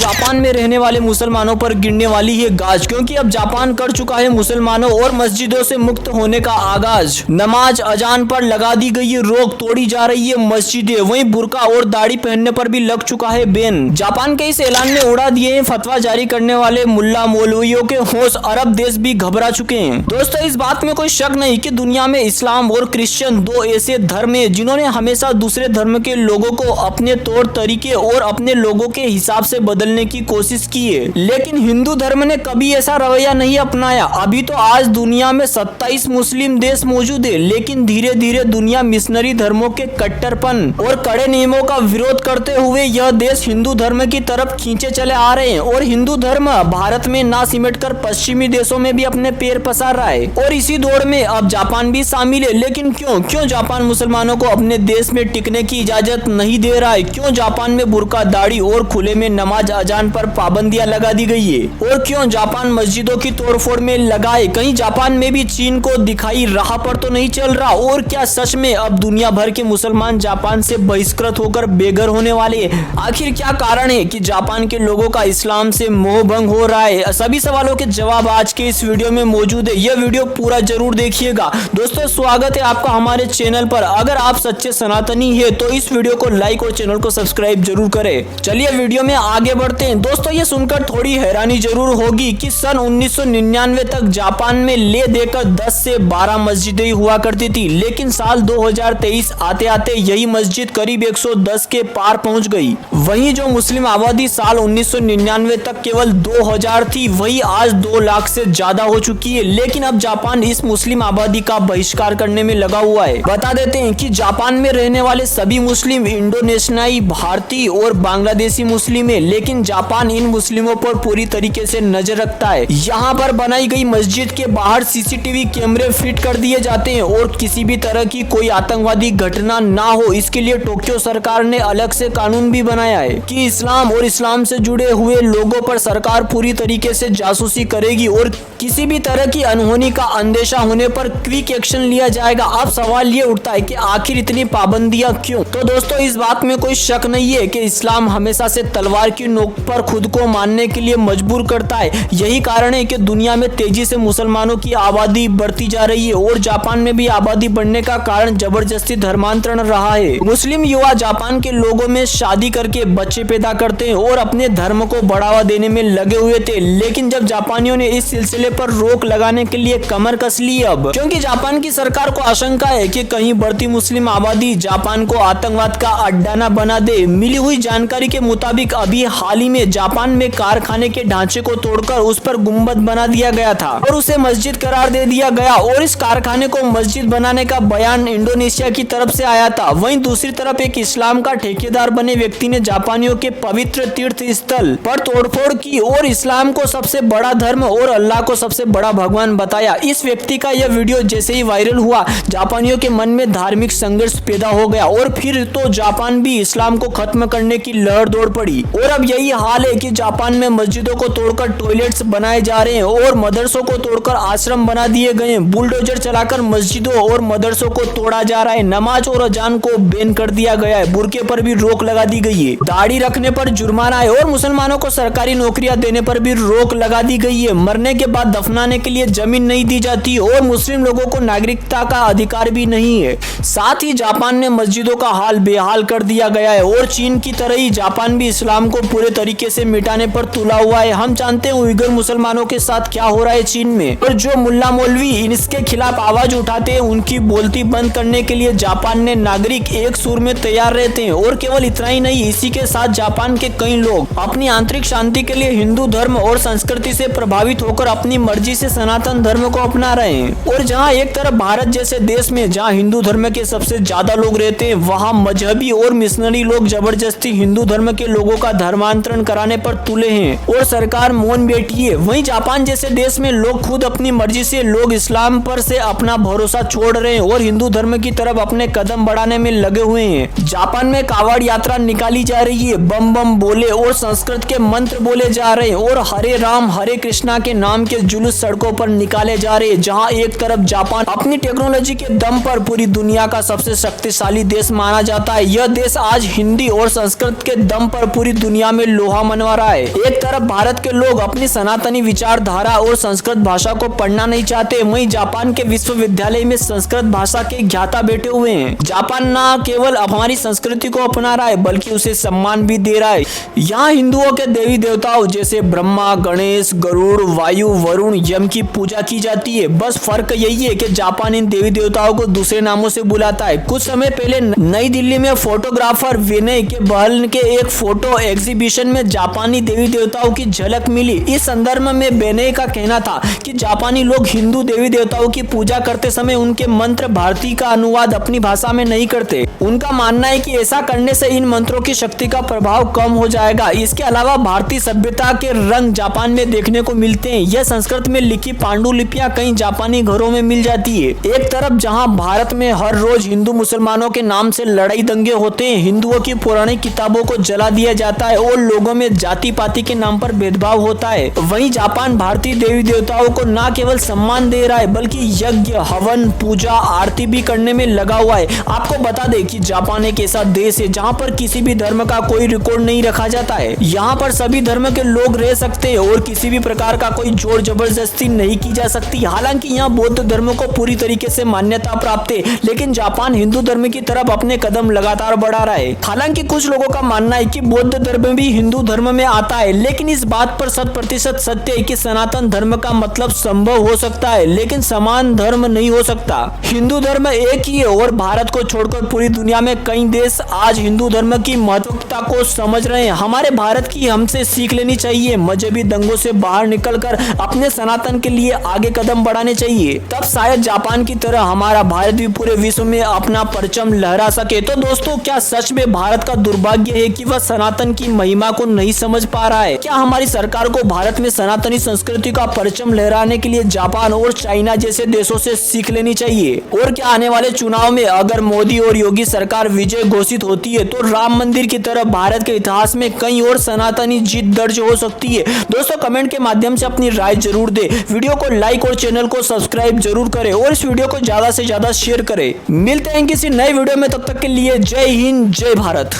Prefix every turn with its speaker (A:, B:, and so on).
A: Japan में रहने वाले मुसलमानों पर गिरने वाली है गाज, क्योंकि अब जापान कर चुका है मुसलमानों और मस्जिदों से मुक्त होने का आगाज। नमाज अजान पर लगा दी गई है रोक, तोड़ी जा रही है मस्जिदें, वहीं बुर्का और दाढ़ी पहनने पर भी लग चुका है बैन। जापान के इस ऐलान ने उड़ा दिए हैं फतवा जारी करने वाले मुल्ला मौलवियों के होश, अरब देश भी घबरा चुके हैं। दोस्तों, इस बात में कोई शक नहीं कि दुनिया में इस्लाम और क्रिश्चियन दो ऐसे धर्म है जिन्होंने हमेशा दूसरे धर्म के लोगों को अपने तौर तरीके और अपने लोगों के हिसाब से बदलने की कोशिश की है, लेकिन हिंदू धर्म ने कभी ऐसा रवैया नहीं अपनाया। अभी तो आज दुनिया में 27 मुस्लिम देश मौजूद है, लेकिन धीरे धीरे दुनिया मिशनरी धर्मों के कट्टरपन और कड़े नियमों का विरोध करते हुए यह देश हिंदू धर्म की तरफ खींचे चले आ रहे हैं और हिंदू धर्म भारत में ना सिमटकर पश्चिमी देशों में भी अपने पैर पसार रहा है और इसी दौड़ में अब जापान भी शामिल है। लेकिन क्यों जापान मुसलमानों को अपने देश में टिकने की इजाजत नहीं दे रहा है? क्यों जापान में बुर्का, दाढ़ी और खुले में नमाज अजान पर पाबंदियां लगा दी गई है? और क्यों जापान मस्जिदों की तोड़फोड़ में लगा है? कहीं जापान में भी चीन को दिखाई राह पर तो नहीं चल रहा? और क्या सच में अब दुनिया भर के मुसलमान जापान से बहिष्कृत होकर बेघर होने वाले हैं? आखिर क्या कारण है कि जापान के लोगों का इस्लाम से मोह भंग हो रहा है? सभी सवालों के जवाब आज के इस वीडियो में मौजूद है। यह वीडियो पूरा जरूर देखिएगा। दोस्तों, स्वागत है आपका हमारे चैनल पर। अगर आप सच्चे सनातनी है तो इस वीडियो को लाइक और चैनल को सब्सक्राइब जरूर करें। चलिए वीडियो में आगे बढ़ते हैं। दोस्तों, ये सुनकर थोड़ी हैरानी जरूर होगी कि सन 1999 तक जापान में ले देकर 10 से 12 मस्जिदें हुआ करती थी, लेकिन साल 2023 आते आते यही मस्जिद करीब 110 के पार पहुंच गई। वहीं जो मुस्लिम आबादी साल 1999 तक केवल 2000 थी, वही आज 2 लाख से ज्यादा हो चुकी है। लेकिन अब जापान इस मुस्लिम आबादी का बहिष्कार करने में लगा हुआ है। बता देते हैं कि जापान में रहने वाले सभी मुस्लिम इंडोनेशियाई, भारतीय और बांग्लादेशी मुस्लिम है, लेकिन जापान इन मुस्लिमों पर पूरी तरीके से नजर रखता है। यहाँ पर बनाई गई मस्जिद के बाहर सीसीटीवी कैमरे फिट कर दिए जाते हैं और किसी भी तरह की कोई आतंकवादी घटना ना हो, इसके लिए टोक्यो सरकार ने अलग से कानून भी बनाया है कि इस्लाम और इस्लाम से जुड़े हुए लोगों पर सरकार पूरी तरीके से जासूसी करेगी और किसी भी तरह की अनहोनी का अंदेशा होने पर क्विक एक्शन लिया जाएगा। अब सवाल ये उठता है कि आखिर इतनी पाबंदियां क्यों? तो दोस्तों, इस बात में कोई शक नहीं है कि इस्लाम हमेशा से तलवार की नोक पर खुद को मानने के लिए मजबूर करता है। यही कारण है कि दुनिया में तेजी से मुसलमानों की आबादी बढ़ती जा रही है और जापान में भी आबादी बढ़ने का कारण जबरदस्ती धर्मांतरण रहा है। मुस्लिम युवा जापान के लोगों में शादी करके बच्चे पैदा करते हैं और अपने धर्म को बढ़ावा देने में लगे हुए थे, लेकिन जब जापानियों ने इस सिलसिले पर रोक लगाने के लिए कमर कस ली अब, क्योंकि जापान की सरकार को आशंका है कि कहीं बढ़ती मुस्लिम आबादी जापान को आतंकवाद का अड्डा न बना दे। मिली हुई जानकारी के मुताबिक अभी हाल ही में जापान में कारखाने के ढांचे को तोड़कर उस पर गुंबद बना दिया गया था और उसे मस्जिद करार दे दिया गया और इस कारखाने को मस्जिद बनाने का बयान इंडोनेशिया की तरफ से आया था। वहीं दूसरी तरफ एक इस्लाम का ठेकेदार बने व्यक्ति ने जापानियों के पवित्र तीर्थ स्थल पर तोड़फोड़ की और इस्लाम को सबसे बड़ा धर्म और अल्लाह को सबसे बड़ा भगवान बताया। इस व्यक्ति का यह वीडियो जैसे ही वायरल हुआ, जापानियों के मन में धार्मिक संघर्ष पैदा हो गया और फिर तो जापान भी इस्लाम को खत्म करने की लहर दौड़ पड़ी। और अब यही हाल है कि जापान में मस्जिदों को तोड़कर टॉयलेट्स बनाए जा रहे हैं और मदरसों को तोड़कर आश्रम बना दिए गए हैं। बुलडोजर चलाकर मस्जिदों और मदरसों को तोड़ा जा रहा है। नमाज और अजान को बैन कर दिया गया है। बुर्के पर भी रोक लगा दी गई है। दाढ़ी रखने पर जुर्माना है और मुसलमानों को सरकारी नौकरियां देने पर भी रोक लगा दी गई है। मरने के बाद दफनाने के लिए जमीन नहीं दी जाती और मुस्लिम लोगों को नागरिकता का अधिकार भी नहीं है। साथ ही जापान ने मस्जिदों का हाल बेहाल कर दिया गया है और चीन की तरह ही जापान भी इस्लाम को पूरे तरीके से मिटाने पर तुला हुआ है। हम जानते हैं उइगर मुसलमानों के साथ क्या हो रहा है चीन में, और जो मुल्ला मौलवी इसके खिलाफ आवाज उठाते हैं उनकी बोलती बंद करने के लिए जापान ने नागरिक एक सुर में तैयार रहते हैं। और केवल इतना ही नहीं, इसी के साथ जापान के कई लोग अपनी आंतरिक शांति के लिए हिंदू धर्म और संस्कृति से प्रभावित होकर अपनी मर्जी से सनातन धर्म को अपना रहे हैं। और जहाँ एक तरफ भारत जैसे देश में जहाँ हिंदू धर्म के सबसे ज्यादा लोग रहते हैं, वहाँ मजहबी और मिशनरी लोग जबरदस्ती हिंदू धर्म के लोगों का धर्मांतरण कराने पर तुले हैं और सरकार मौन बैठी है। वहीं जापान जैसे देश में लोग खुद अपनी मर्जी से लोग इस्लाम पर से अपना भरोसा छोड़ रहे हैं और हिंदू धर्म की तरफ अपने कदम बढ़ाने में लगे हुए हैं। जापान में कावड़ यात्रा निकाली जा रही है, बम बम बोले और संस्कृत के मंत्र बोले जा रहे हैं और हरे राम हरे कृष्णा के नाम के जुलूस सड़कों पर निकाले जा रहे हैं। जहां एक तरफ जापान अपनी टेक्नोलॉजी के दम पर पूरी दुनिया का सबसे शक्तिशाली देश माना जाता है, यह देश आज हिंदी और संस्कृत के दम पर पूरी दुनिया में लोहा मनवा रहा है। एक तरफ भारत के लोग अपनी सनातनी विचारधारा और संस्कृत भाषा को पढ़ना नहीं चाहते, वहीं जापान के विश्वविद्यालय में संस्कृत भाषा के ज्ञाता बैठे हुए हैं। जापान न केवल हमारी संस्कृति को अपना रहा है बल्कि उसे सम्मान भी दे रहा है। यहाँ हिंदुओं के देवी देवताओं जैसे ब्रह्मा, गणेश, गरुड़, वायु, वरुण, यम की पूजा की जाती है। बस फर्क यही है कि जापान इन देवी देवताओं को दूसरे नामों से बुलाता है। कुछ समय पहले नई दिल्ली में फोटोग्राफर विनय के बहल के एक फोटो एग्जीबिशन में जापानी देवी देवताओं की झलक मिली। इस संदर्भ में विनय का कहना था कि जापानी लोग हिंदू देवी देवताओं की पूजा करते समय उनके मंत्र भारतीय का अनुवाद अपनी भाषा में नहीं करते। उनका मानना है कि ऐसा करने से इन मंत्रों की शक्ति का प्रभाव कम हो जाएगा। इसके अलावा भारतीय सभ्यता के रंग जापान में देखने को मिलते हैं। यह संस्कृत में लिखी पांडुलिपियां कई जापानी घरों में मिल जाती है। एक तरफ जहां भारत में हर रोज हिंदू मुसलमानों के नाम से लड़ाई दंगे होते हैं, हिंदुओं की पौराणिक किताबों को जला दिया जाता है और लोगों में जाति पाति के नाम पर भेदभाव होता है, वहीं जापान भारतीय देवी देवताओं को न केवल सम्मान दे रहा है बल्कि यज्ञ, हवन, पूजा, आरती भी करने में लगा हुआ है। आपको बता दें कि जापान एक ऐसा देश है जहां पर किसी भी धर्म का कोई रिकॉर्ड नहीं रखा जाता है। यहाँ पर सभी धर्म के लोग रह सकते हैं और किसी भी प्रकार का कोई जोर जबरदस्ती नहीं की जा सकती। हालांकि यहाँ बौद्ध धर्म को पूरी तरीके से मान्यता प्राप्त है, लेकिन जापान हिंदू धर्म की तरफ अपने कदम लगातार बढ़ा रहा है। हालांकि कुछ लोगों का मानना है कि बौद्ध धर्म भी हिंदू धर्म में आता है, लेकिन इस बात पर 100% सत्य है कि सनातन धर्म का मतलब संभव हो सकता है लेकिन समान धर्म नहीं हो सकता। हिंदू धर्म एक ही है और भारत को छोड़कर पूरी दुनिया में कई देश आज हिंदू धर्म की महत्वता को समझ रहे हैं। हमारे भारत की हमसे सीख लेनी चाहिए। मजहबी दंगों से बाहर निकलकर अपने सनातन के लिए आगे कदम बढ़ाने चाहिए, तब शायद जापान की तरह हमारा भारत भी पूरे विश्व में अपना परचम लहरा सके। तो दोस्तों, क्या सच में भारत का दुर्भाग्य है कि वह सनातन की महिमा को नहीं समझ पा रहा है? क्या हमारी सरकार को भारत में सनातनी संस्कृति का परचम लहराने के लिए जापान और चाइना जैसे देशों से सीख लेनी चाहिए? और क्या आने वाले चुनाव में अगर मोदी और योगी सरकार विजय घोषित होती है तो राम मंदिर की तरह भारत के इतिहास में कई और सनातनी जीत दर्ज हो सकती है? दोस्तों, कमेंट के माध्यम से अपनी राय जरूर दे, वीडियो को लाइक और चैनल को सब्सक्राइब जरूर करें और इस वीडियो को ज्यादा से ज्यादा शेयर करें। मिलते हैं किसी नए वीडियो में, तब तक के लिए जय हिंद, जय भारत।